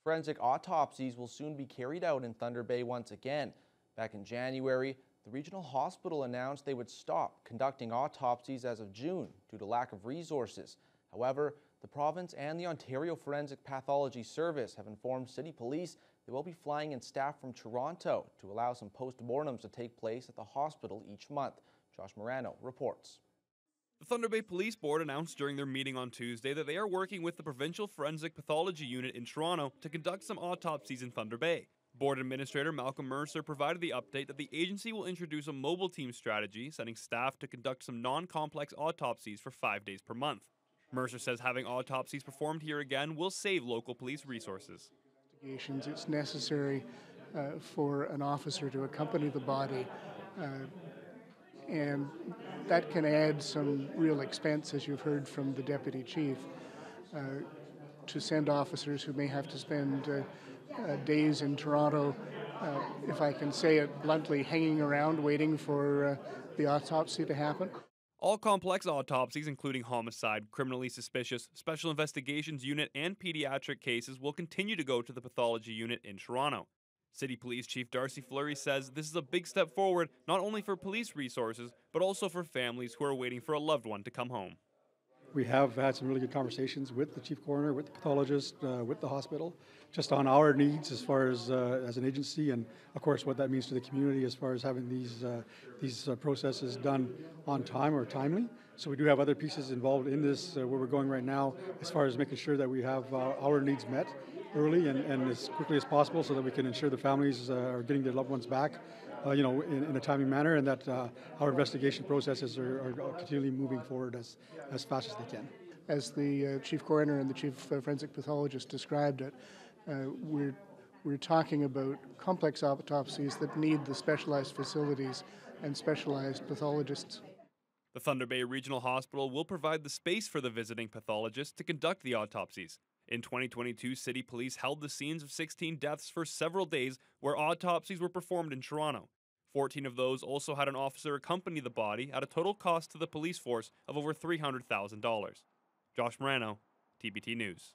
Forensic autopsies will soon be carried out in Thunder Bay once again. Back in January, the regional hospital announced they would stop conducting autopsies as of June due to lack of resources. However, the province and the Ontario Forensic Pathology Service have informed City Police they will be flying in staff from Toronto to allow some post-mortems to take place at the hospital each month. Josh Morano reports. The Thunder Bay Police Board announced during their meeting on Tuesday that they are working with the Provincial Forensic Pathology Unit in Toronto to conduct some autopsies in Thunder Bay. Board Administrator Malcolm Mercer provided the update that the agency will introduce a mobile team strategy, sending staff to conduct some non-complex autopsies for 5 days per month. Mercer says having autopsies performed here again will save local police resources. It's necessary for an officer to accompany the body, and that can add some real expense, as you've heard from the Deputy Chief, to send officers who may have to spend days in Toronto, if I can say it bluntly, hanging around waiting for the autopsy to happen. All complex autopsies, including homicide, criminally suspicious, special investigations unit, and pediatric cases, will continue to go to the pathology unit in Toronto. City Police Chief Darcy Fleury says this is a big step forward, not only for police resources, but also for families who are waiting for a loved one to come home. We have had some really good conversations with the chief coroner, with the pathologist, with the hospital, just on our needs as far as an agency, and of course what that means to the community as far as having these processes done on time or timely. So we do have other pieces involved in this where we're going right now as far as making sure that we have our needs met early and as quickly as possible, so that we can ensure the families are getting their loved ones back in a timely manner, and that our investigation processes are continually moving forward as fast as they can. As the Chief Coroner and the Chief Forensic Pathologist described it, we're talking about complex autopsies that need the specialized facilities and specialized pathologists. The Thunder Bay Regional Hospital will provide the space for the visiting pathologist to conduct the autopsies. In 2022, City Police held the scenes of 16 deaths for several days where autopsies were performed in Toronto. 14 of those also had an officer accompany the body at a total cost to the police force of over $300,000. Josh Morano, TBT News.